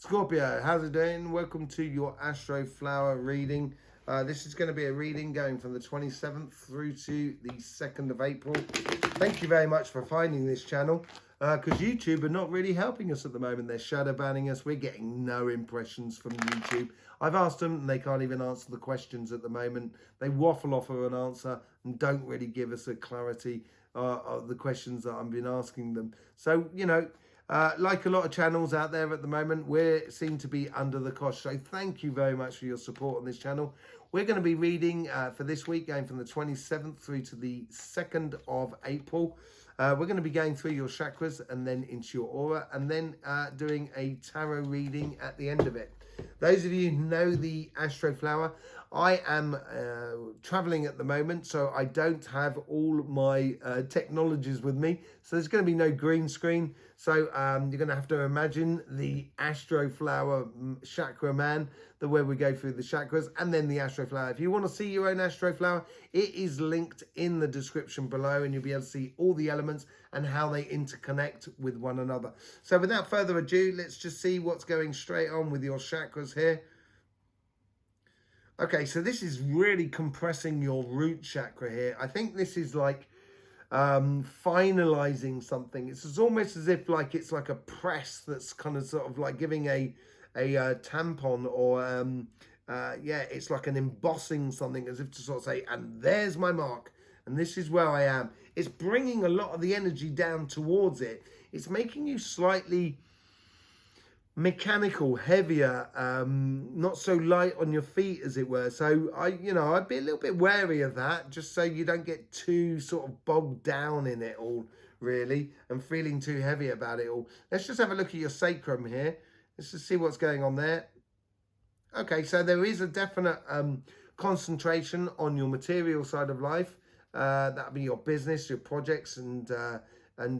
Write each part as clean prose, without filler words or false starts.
Scorpio, how's it doing? Welcome to your Astroflower reading. This is going to be a reading going from the 27th through to the 2nd of April. Thank you very much for finding this channel, because YouTube are not really helping us at the moment. They're shadow banning us. We're getting no impressions from YouTube. I've asked them and they can't even answer the questions at the moment. They waffle off of an answer and don't really give us a clarity of the questions that I've been asking them. So, you know, like a lot of channels out there at the moment, we seem to be under the cosh. So thank you very much for your support on this channel. We're going to be reading for this week, going from the 27th through to the 2nd of April. We're going to be going through your chakras and then into your aura, and then doing a tarot reading at the end of it. Those of you who know the Astroflower, I am traveling at the moment, so I don't have all my technologies with me. So there's going to be no green screen. So you're going to have to imagine the Astroflower chakra man, where we go through the chakras, and then the Astroflower. If you want to see your own Astroflower, it is linked in the description below, and you'll be able to see all the elements and how they interconnect with one another. So without further ado, let's just see what's going straight on with your chakras here. Okay, so this is really compressing your root chakra here. I think this is like finalizing something. It's almost as if like it's like a press that's kind of sort of like giving a tampon, or yeah, it's like an embossing something, as if to sort of say, and there's my mark, and this is where I am. It's bringing a lot of the energy down towards it. It's making you slightly mechanical, heavier, not so light on your feet, as it were. So I'd be a little bit wary of that, just so you don't get too sort of bogged down in it all, really, and feeling too heavy about it all. Let's just have a look at your sacrum here. Let's just see what's going on there. Okay, so there is a definite concentration on your material side of life. That'll be your business, your projects, and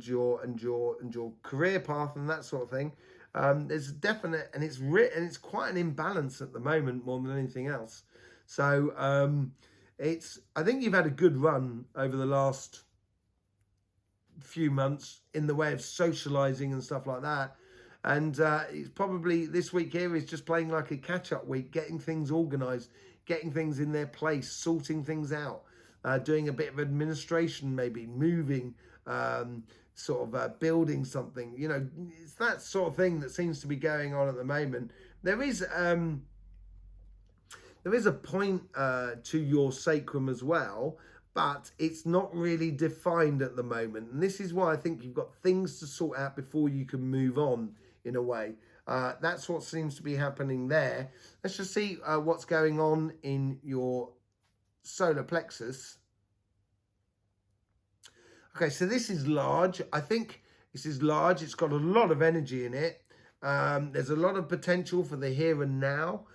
your career path and that sort of thing. There's a definite, and it's quite an imbalance at the moment more than anything else. So I think you've had a good run over the last few months in the way of socializing and stuff like that. And it's probably this week here is just playing like a catch-up week, getting things organized, getting things in their place, sorting things out, doing a bit of administration, maybe moving, sort of building something. You know, it's that sort of thing that seems to be going on at the moment. There is a point to your sacrum as well, but it's not really defined at the moment. And this is why I think you've got things to sort out before you can move on, in a way. That's what seems to be happening there. Let's just see what's going on in your solar plexus. Okay, so this is large. I think this is large. It's got a lot of energy in it. There's a lot of potential for the here and now.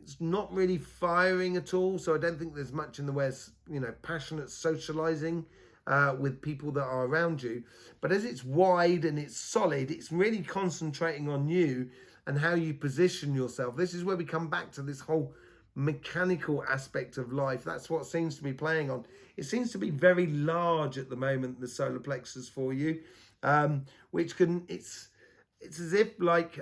It's not really firing at all, so I don't think there's much in the way of, you know, passionate socializing with people that are around you. But as it's wide and it's solid, it's really concentrating on you and how you position yourself. This is where we come back to this whole mechanical aspect of life. That's what seems to be playing on. It seems to be very large at the moment, the solar plexus for you, which can, it's as if like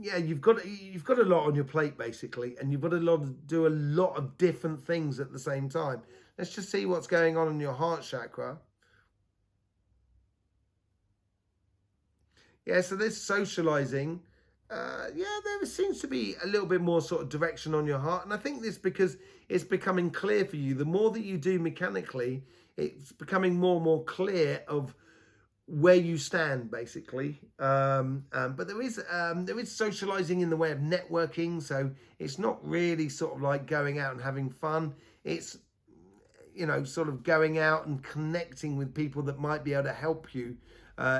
yeah, you've got a lot on your plate basically, and you've got to do a lot of different things at the same time. Let's just see what's going on in your heart chakra. Yeah, so there's socializing. Yeah, there seems to be a little bit more sort of direction on your heart. And I think this because it's becoming clear for you. The more that you do mechanically, it's becoming more and more clear of where you stand, basically. But there is socializing in the way of networking. So it's not really sort of like going out and having fun. It's, you know, sort of going out and connecting with people that might be able to help you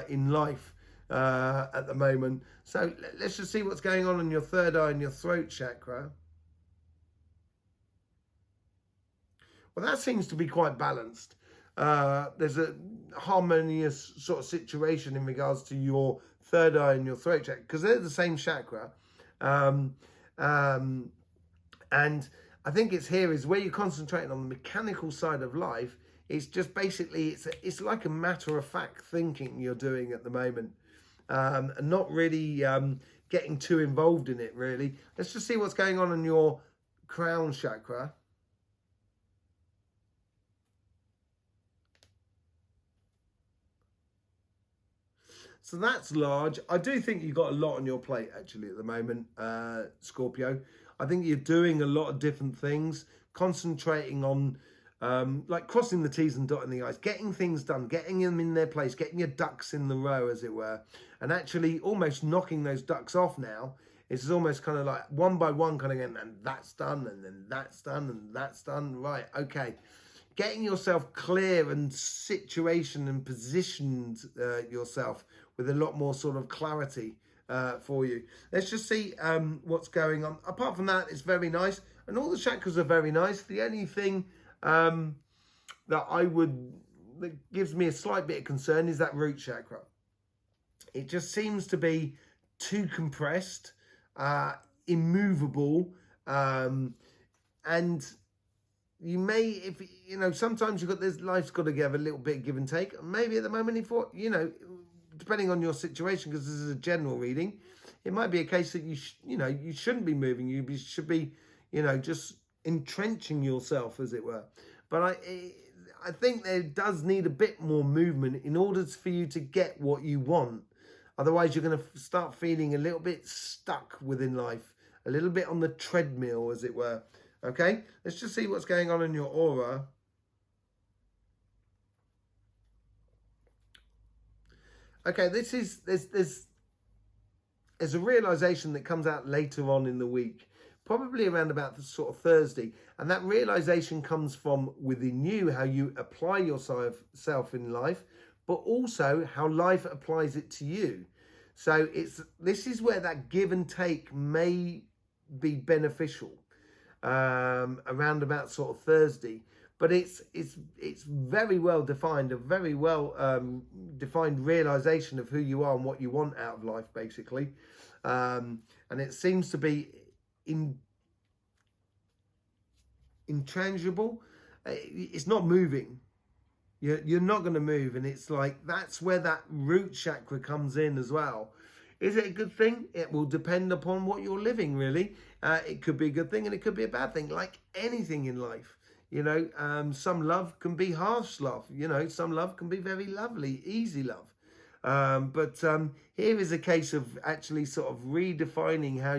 in life. At the moment. So let's just see what's going on in your third eye and your throat chakra. Well, that seems to be quite balanced. There's a harmonious sort of situation in regards to your third eye and your throat chakra, because they're the same chakra. And I think it's here is where you're concentrating on the mechanical side of life. It's just basically, it's like a matter of fact thinking you're doing at the moment. and not really getting too involved in it, really. Let's just see what's going on in your crown chakra. So that's large. I do think you've got a lot on your plate, actually, at the moment, Scorpio. I think you're doing a lot of different things, concentrating on like crossing the T's and dotting the I's, getting things done, getting them in their place, getting your ducks in the row, as it were, and actually almost knocking those ducks off now. It's almost kind of like one by one kind of getting, and that's done, and then that's done, and that's done. Right, okay. Getting yourself clear and situation and positioned yourself with a lot more sort of clarity for you. Let's just see what's going on. Apart from that, it's very nice. And all the chakras are very nice. The only thing that gives me a slight bit of concern is that root chakra. It just seems to be too compressed, immovable, and you may, if you know, sometimes you've got this, life's got to give a little bit of give and take. Maybe at the moment, you know, depending on your situation, because this is a general reading, it might be a case that you shouldn't be moving. You should be, you know, just entrenching yourself, as it were. But I think there does need a bit more movement in order for you to get what you want. Otherwise, you're going to start feeling a little bit stuck within life, a little bit on the treadmill, as it were. Okay, let's just see what's going on in your aura. Okay, there's a realization that comes out later on in the week, probably around about the sort of Thursday, and that realization comes from within you, how you apply yourself in life, but also how life applies it to you. So this is where that give and take may be beneficial. Around about sort of Thursday, but it's very well defined, a very well defined realization of who you are and what you want out of life, basically, and it seems to be intangible. It's not moving. You're not going to move, and it's like that's where that root chakra comes in as well. Is it a good thing? It will depend upon what you're living, really. It could be a good thing and it could be a bad thing, like anything in life. You know, some love can be harsh love. You know, some love can be very lovely, easy love. But here is a case of actually sort of redefining how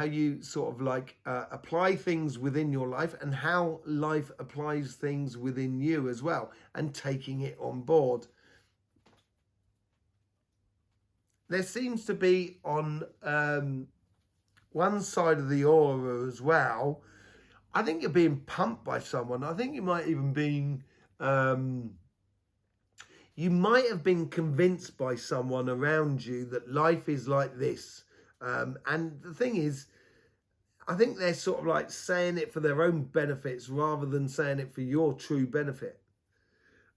you sort of like apply things within your life and how life applies things within you as well, and taking it on board. There seems to be on one side of the aura as well, I think you're being pumped by someone. I think you might even you might have been convinced by someone around you that life is like this. And the thing is, I think they're sort of like saying it for their own benefits rather than saying it for your true benefit.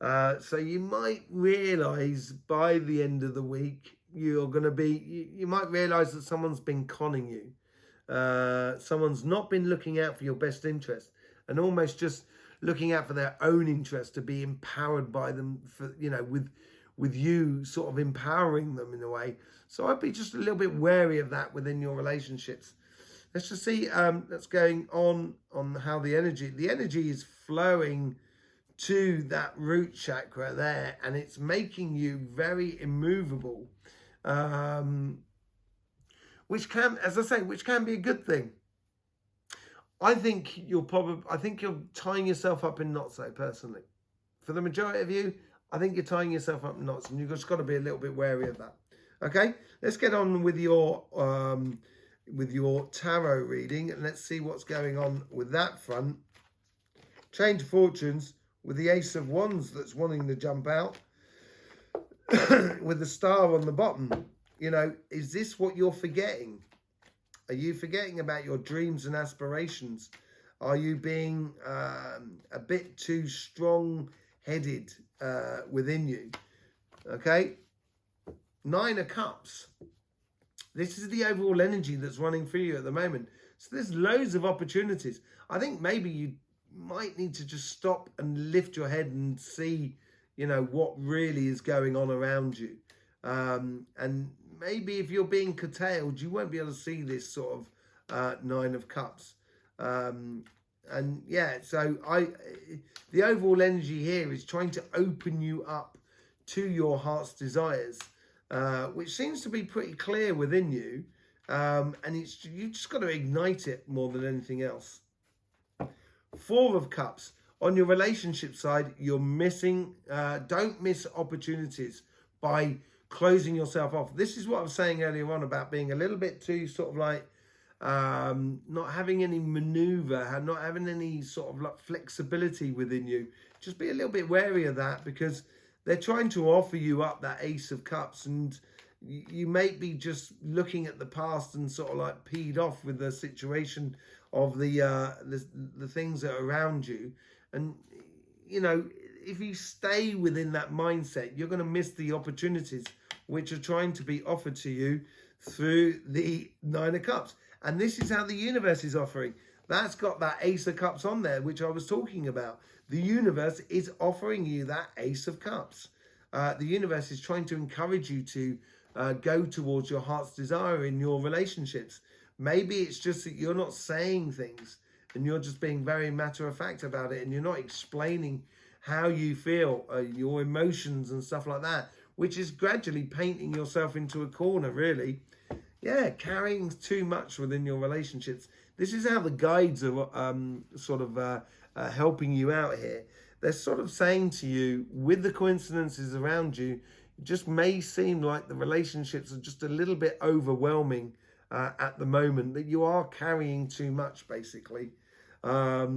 So you might realize by the end of the week, you might realize that someone's been conning you. Someone's not been looking out for your best interest and almost just looking out for their own interest, to be empowered by them, for, you know, with you sort of empowering them in a way. So I'd be just a little bit wary of that within your relationships. Let's just see that's going on how the energy is flowing to that root chakra there, and it's making you very immovable. Which can, as I say, which can be a good thing. I think you're tying yourself up in knots, though, personally. For the majority of you, I think you're tying yourself up in knots, and you've just got to be a little bit wary of that. Okay, let's get on with your tarot reading, and let's see what's going on with that front. Change of fortunes with the Ace of Wands that's wanting to jump out. With the star on the bottom, you know, is this what you're forgetting? Are you forgetting about your dreams and aspirations? Are you being a bit too strong-headed within you? Okay, 9 of Cups. This is the overall energy that's running through you at the moment. So there's loads of opportunities. I think maybe you might need to just stop and lift your head and see, you know, what really is going on around you. And maybe if you're being curtailed, you won't be able to see this sort of Nine of Cups. And yeah, so the overall energy here is trying to open you up to your heart's desires, which seems to be pretty clear within you. And you just got to ignite it more than anything else. Four of Cups. On your relationship side, you're missing, don't miss opportunities by closing yourself off. This is what I was saying earlier on about being a little bit too sort of like, not having any maneuver, not having any sort of like flexibility within you. Just be a little bit wary of that, because they're trying to offer you up that Ace of Cups, and you may be just looking at the past and sort of like peed off with the situation of the things that are around you. And you know, if you stay within that mindset, you're going to miss the opportunities which are trying to be offered to you through the Nine of Cups. And this is how the universe is offering. That's got that Ace of Cups on there, which I was talking about. The universe is offering you that Ace of Cups. The universe is trying to encourage you to go towards your heart's desire in your relationships. Maybe it's just that you're not saying things and you're just being very matter of fact about it, and you're not explaining how you feel, your emotions and stuff like that, which is gradually painting yourself into a corner, really. Yeah, carrying too much within your relationships. This is how the guides are sort of helping you out here. They're sort of saying to you, with the coincidences around you, it just may seem like the relationships are just a little bit overwhelming at the moment, that you are carrying too much, basically. Yeah,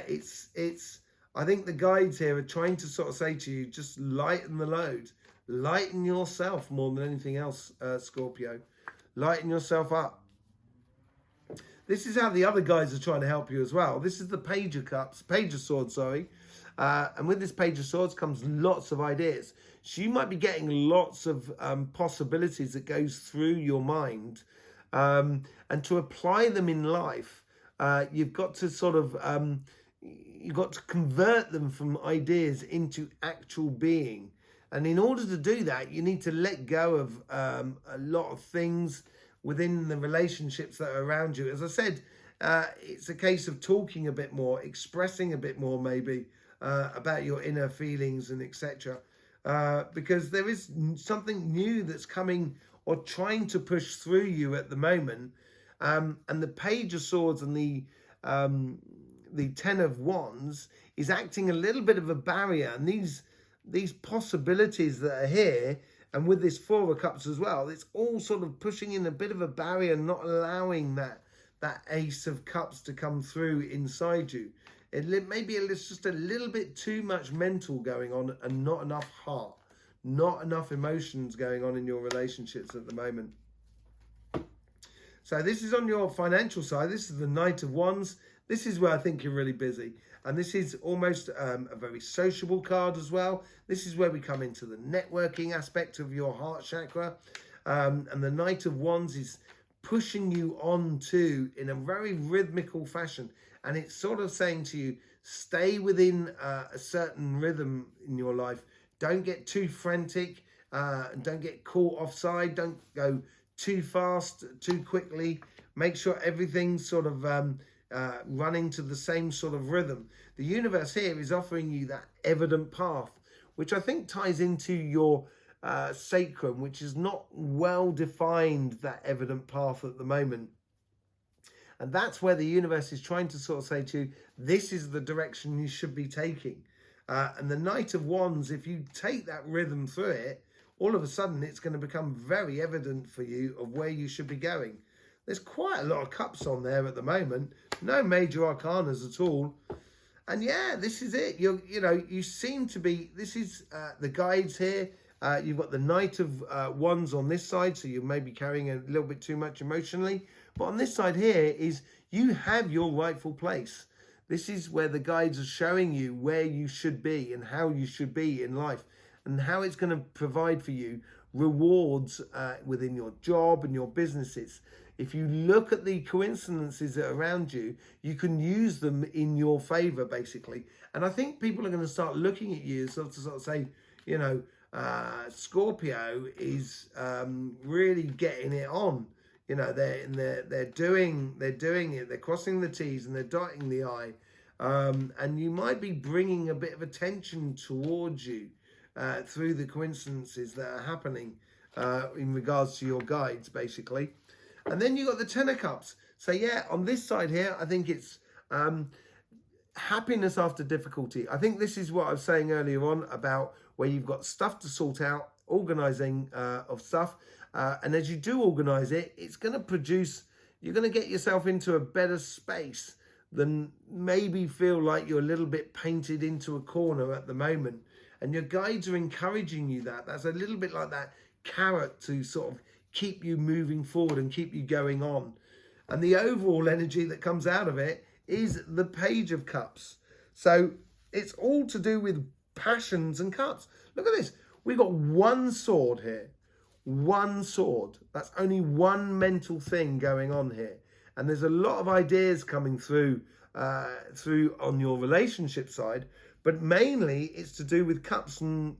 it's. I think the guides here are trying to sort of say to you, just lighten the load. Lighten yourself more than anything else, Scorpio. Lighten yourself up. This is how the other guys are trying to help you as well. This is the Page of Cups, Page of Swords, sorry. And with this Page of Swords comes lots of ideas. So you might be getting lots of possibilities that goes through your mind. And to apply them in life, you've got to sort of, you've got to convert them from ideas into actual being. And in order to do that, you need to let go of a lot of things within the relationships that are around you. As I said, it's a case of talking a bit more, expressing a bit more maybe about your inner feelings and etc. Because there is something new that's coming or trying to push through you at the moment. And the Page of Swords and the Ten of Wands is acting a little bit of a barrier. And these possibilities that are here, and with this Four of Cups as well, it's all sort of pushing in a bit of a barrier, not allowing that Ace of Cups to come through inside you. Maybe it's just a little bit too much mental going on and not enough heart, not enough emotions going on in your relationships at the moment. So this is on your financial side. This is the Knight of Wands. This is where I think you're really busy. And this is almost a very sociable card as well. This is where we come into the networking aspect of your heart chakra. And the Knight of Wands is pushing you on to in a very rhythmical fashion. And it's sort of saying to you, stay within a certain rhythm in your life. Don't get too frantic. Don't get caught offside. Don't go too fast, too quickly. Make sure everything's sort of running to the same sort of rhythm. The universe here is offering you that evident path, which I think ties into your sacrum, which is not well defined, that evident path at the moment. And that's where the universe is trying to sort of say to you, this is the direction you should be taking. And the Knight of Wands, if you take that rhythm through it, all of a sudden it's going to become very evident for you of where you should be going. There's quite a lot of cups on there at the moment. No major arcanas at all. And yeah, this is it. You seem to be, this is the guides here. You've got the Knight of Wands on this side, so you may be carrying a little bit too much emotionally. But on this side here is you have your rightful place. This is where the guides are showing you where you should be and how you should be in life, and how it's going to provide for you rewards within your job and your businesses. If you look at the coincidences that are around you, you can use them in your favor, basically. And I think people are going to start looking at you and sort of say, Scorpio is really getting it on. You know, they're doing it. They're crossing the T's and they're dotting the I. And you might be bringing a bit of attention towards you through the coincidences that are happening in regards to your guides, basically. And then you got the Ten of Cups. So yeah, on this side here, I think it's happiness after difficulty. I think this is what I was saying earlier on about where you've got stuff to sort out, organizing of stuff. And as you do organize it, it's going to produce, you're going to get yourself into a better space than maybe feel like you're a little bit painted into a corner at the moment. And your guides are encouraging you that. That's a little bit like that carrot to sort of keep you moving forward and keep you going on. And the overall energy that comes out of it is the Page of Cups. So it's all to do with passions and cups. Look at this. We've got one sword here. One sword. That's only one mental thing going on here. And there's a lot of ideas coming through on your relationship side, but mainly it's to do with cups and,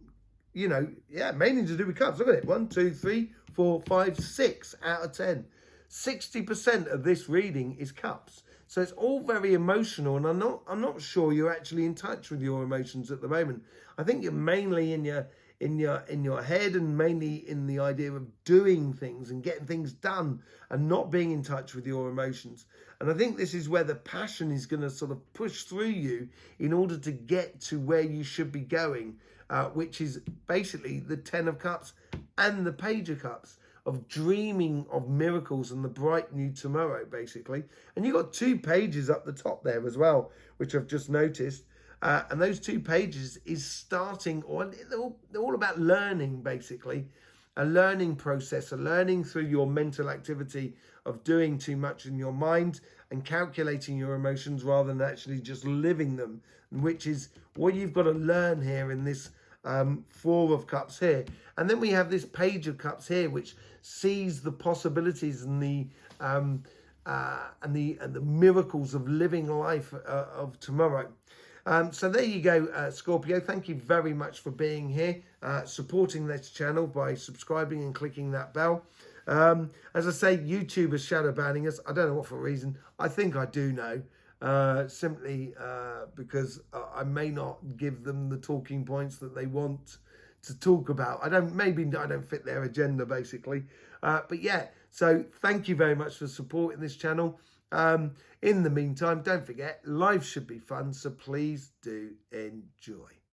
you know, yeah, mainly to do with cups. Look at it. 1, 2, 3, 4, 5, 6 out of 10. 60% of this reading is cups. So it's all very emotional, and I'm not sure you're actually in touch with your emotions at the moment. I think you're mainly in your head and mainly in the idea of doing things and getting things done and not being in touch with your emotions. And I think this is where the passion is going to sort of push through you in order to get to where you should be going, which is basically the Ten of Cups and the Page of Cups, of dreaming of miracles and the bright new tomorrow, basically. And you've got 2 pages up the top there as well, which I've just noticed. And those 2 pages is starting, or they're all about learning, basically. A learning process, a learning through your mental activity of doing too much in your mind and calculating your emotions rather than actually just living them, which is what you've got to learn here in this 4 of Cups here. And then we have this Page of Cups here, which sees the possibilities and the miracles of living life of tomorrow. So there you go, Scorpio. Thank you very much for being here, supporting this channel by subscribing and clicking that bell. As I say, YouTube is shadow banning us. I don't know what for reason. I think I do know, simply because I may not give them the talking points that they want to talk about. Maybe I don't fit their agenda, basically. But yeah, so thank you very much for supporting this channel. In the meantime, don't forget, life should be fun, so please do enjoy.